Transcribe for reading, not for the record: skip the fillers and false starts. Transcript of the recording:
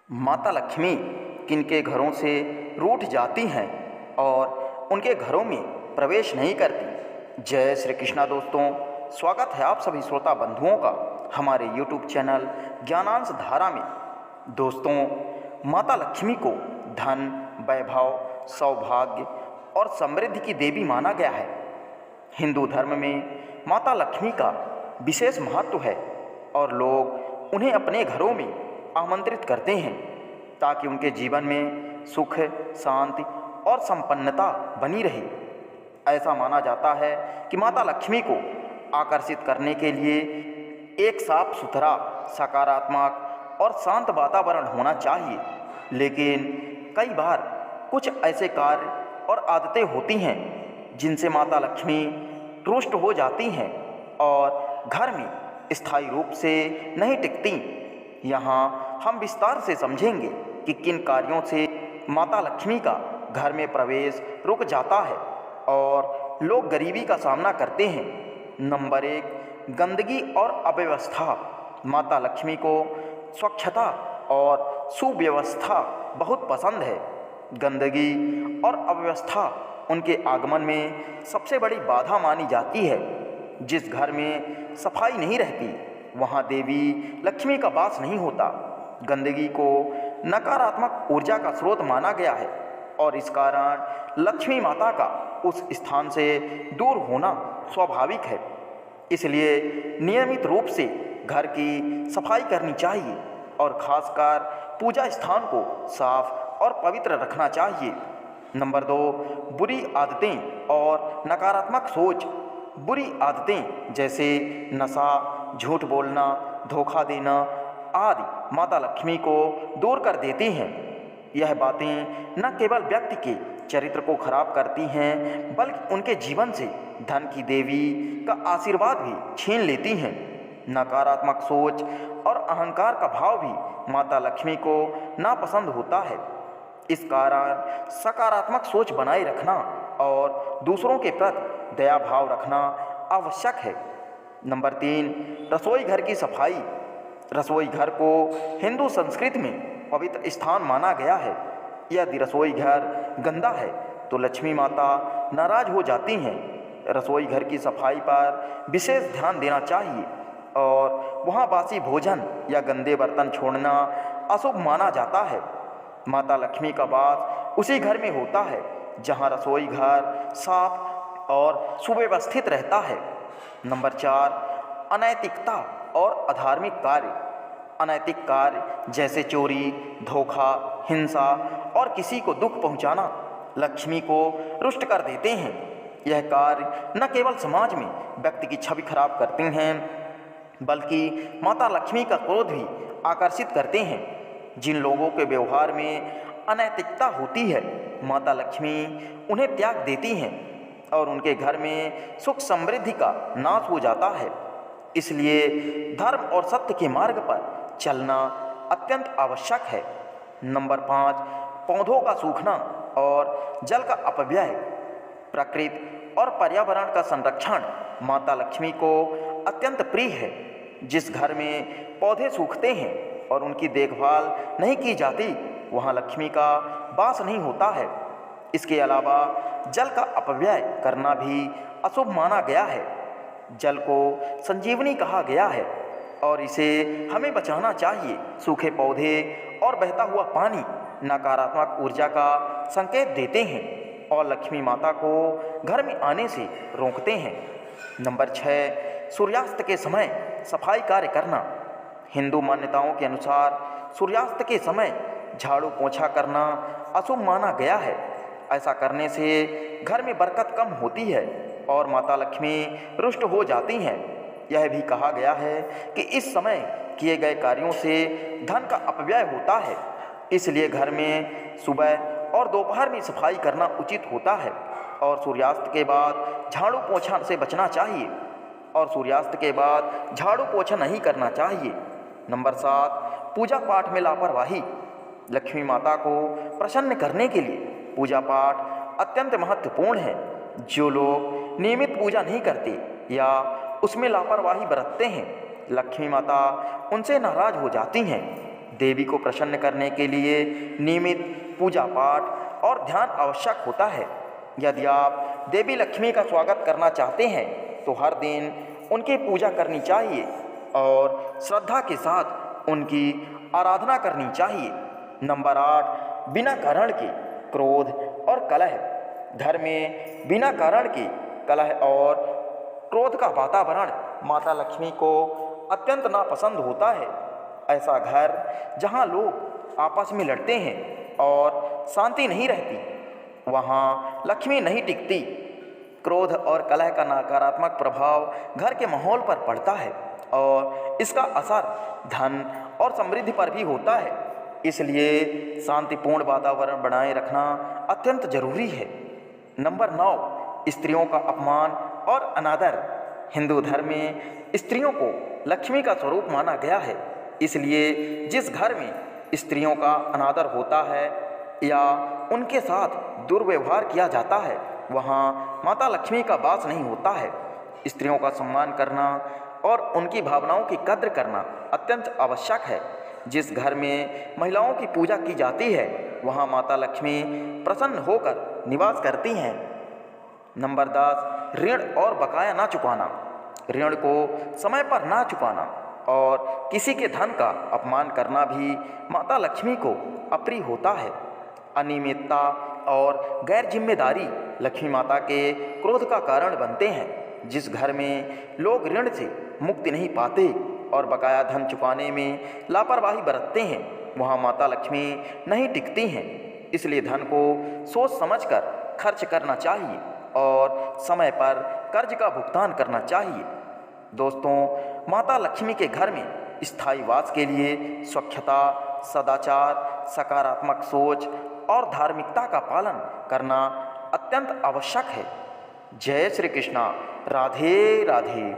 माता लक्ष्मी किनके घरों से रूठ जाती हैं और उनके घरों में प्रवेश नहीं करती। जय श्री कृष्णा दोस्तों, स्वागत है आप सभी श्रोता बंधुओं का हमारे YouTube चैनल ज्ञानांश धारा में। दोस्तों, माता लक्ष्मी को धन, वैभव, सौभाग्य और समृद्धि की देवी माना गया है। हिंदू धर्म में माता लक्ष्मी का विशेष महत्व है और लोग उन्हें अपने घरों में आमंत्रित करते हैं ताकि उनके जीवन में सुख, शांति और संपन्नता बनी रहे। ऐसा माना जाता है कि माता लक्ष्मी को आकर्षित करने के लिए एक साफ सुथरा, सकारात्मक और शांत वातावरण होना चाहिए। लेकिन कई बार कुछ ऐसे कार्य और आदतें होती हैं जिनसे माता लक्ष्मी रुष्ट हो जाती हैं और घर में स्थायी रूप से नहीं टिकती। यहाँ हम विस्तार से समझेंगे कि किन कार्यों से माता लक्ष्मी का घर में प्रवेश रुक जाता है और लोग गरीबी का सामना करते हैं। नंबर 1, गंदगी और अव्यवस्था। माता लक्ष्मी को स्वच्छता और सुव्यवस्था बहुत पसंद है। गंदगी और अव्यवस्था उनके आगमन में सबसे बड़ी बाधा मानी जाती है। जिस घर में सफाई नहीं रहती वहाँ देवी लक्ष्मी का वास नहीं होता। गंदगी को नकारात्मक ऊर्जा का स्रोत माना गया है और इस कारण लक्ष्मी माता का उस स्थान से दूर होना स्वाभाविक है। इसलिए नियमित रूप से घर की सफाई करनी चाहिए और खासकर पूजा स्थान को साफ और पवित्र रखना चाहिए। नंबर 2, बुरी आदतें और नकारात्मक सोच। बुरी आदतें जैसे नशा, झूठ बोलना, धोखा देना आदि माता लक्ष्मी को दूर कर देती हैं। यह बातें न केवल व्यक्ति के चरित्र को खराब करती हैं बल्कि उनके जीवन से धन की देवी का आशीर्वाद भी छीन लेती हैं। नकारात्मक सोच और अहंकार का भाव भी माता लक्ष्मी को नापसंद होता है। इस कारण सकारात्मक सोच बनाए रखना और दूसरों के प्रति दया भाव रखना आवश्यक है। नंबर 3, रसोई घर की सफाई। रसोई घर को हिंदू संस्कृति में पवित्र स्थान माना गया है। यदि रसोई घर गंदा है तो लक्ष्मी माता नाराज हो जाती हैं। रसोई घर की सफाई पर विशेष ध्यान देना चाहिए और वहाँ बासी भोजन या गंदे बर्तन छोड़ना अशुभ माना जाता है। माता लक्ष्मी का वास उसी घर में होता है जहाँ रसोई घर साफ और सुव्यवस्थित रहता है। नंबर 4, अनैतिकता और अधार्मिक कार्य। अनैतिक कार्य जैसे चोरी, धोखा, हिंसा और किसी को दुख पहुंचाना लक्ष्मी को रुष्ट कर देते हैं। यह कार्य न केवल समाज में व्यक्ति की छवि खराब करते हैं बल्कि माता लक्ष्मी का क्रोध भी आकर्षित करते हैं। जिन लोगों के व्यवहार में अनैतिकता होती है माता लक्ष्मी उन्हें त्याग देती हैं और उनके घर में सुख समृद्धि का नाश हो जाता है। इसलिए धर्म और सत्य के मार्ग पर चलना अत्यंत आवश्यक है। नंबर 5, पौधों का सूखना और जल का अपव्यय। प्रकृति और पर्यावरण का संरक्षण माता लक्ष्मी को अत्यंत प्रिय है। जिस घर में पौधे सूखते हैं और उनकी देखभाल नहीं की जाती वहाँ लक्ष्मी का वास नहीं होता है। इसके अलावा जल का अपव्यय करना भी अशुभ माना गया है। जल को संजीवनी कहा गया है और इसे हमें बचाना चाहिए। सूखे पौधे और बहता हुआ पानी नकारात्मक ऊर्जा का संकेत देते हैं और लक्ष्मी माता को घर में आने से रोकते हैं। नंबर 6, सूर्यास्त के समय सफाई कार्य करना। हिंदू मान्यताओं के अनुसार सूर्यास्त के समय झाड़ू पोंछा करना अशुभ माना गया है। ऐसा करने से घर में बरकत कम होती है और माता लक्ष्मी रुष्ट हो जाती हैं। यह भी कहा गया है कि इस समय किए गए कार्यों से धन का अपव्यय होता है। इसलिए घर में सुबह और दोपहर में सफाई करना उचित होता है और सूर्यास्त के बाद झाड़ू पोंछा से बचना चाहिए और सूर्यास्त के बाद झाड़ू पोंछा नहीं करना चाहिए। नंबर 7, पूजा पाठ में लापरवाही। लक्ष्मी माता को प्रसन्न करने के लिए पूजा पाठ अत्यंत महत्वपूर्ण है। जो लोग नियमित पूजा नहीं करते या उसमें लापरवाही बरतते हैं लक्ष्मी माता उनसे नाराज हो जाती हैं। देवी को प्रसन्न करने के लिए नियमित पूजा पाठ और ध्यान आवश्यक होता है। यदि आप देवी लक्ष्मी का स्वागत करना चाहते हैं तो हर दिन उनकी पूजा करनी चाहिए और श्रद्धा के साथ उनकी आराधना करनी चाहिए। नंबर 8, बिना कारण के क्रोध और कलह। घर में बिना कारण के कलह और क्रोध का वातावरण माता लक्ष्मी को अत्यंत नापसंद होता है। ऐसा घर जहां लोग आपस में लड़ते हैं और शांति नहीं रहती, वहां लक्ष्मी नहीं टिकती। क्रोध और कलह का नकारात्मक प्रभाव घर के माहौल पर पड़ता है और इसका असर धन और समृद्धि पर भी होता है। इसलिए शांतिपूर्ण वातावरण बनाए रखना अत्यंत जरूरी है। नंबर 9, स्त्रियों का अपमान और अनादर। हिंदू धर्म में स्त्रियों को लक्ष्मी का स्वरूप माना गया है। इसलिए जिस घर में स्त्रियों का अनादर होता है या उनके साथ दुर्व्यवहार किया जाता है, वहाँ माता लक्ष्मी का वास नहीं होता है। स्त्रियों का सम्मान करना और उनकी भावनाओं की कद्र करना अत्यंत आवश्यक है। जिस घर में महिलाओं की पूजा की जाती है, वहाँ माता लक्ष्मी प्रसन्न होकर निवास करती हैं। नंबर 10, ऋण और बकाया ना चुकाना। ऋण को समय पर ना चुकाना और किसी के धन का अपमान करना भी माता लक्ष्मी को अप्रिय होता है। अनियमितता और गैर जिम्मेदारी लक्ष्मी माता के क्रोध का कारण बनते हैं। जिस घर में लोग ऋण से मुक्ति नहीं पाते और बकाया धन चुकाने में लापरवाही बरतते हैं, वहाँ माता लक्ष्मी नहीं टिकती हैं। इसलिए धन को सोच समझकर खर्च करना चाहिए और समय पर कर्ज का भुगतान करना चाहिए। दोस्तों, माता लक्ष्मी के घर में स्थायी वास के लिए स्वच्छता, सदाचार, सकारात्मक सोच और धार्मिकता का पालन करना अत्यंत आवश्यक है। जय श्री कृष्णा। राधे राधे।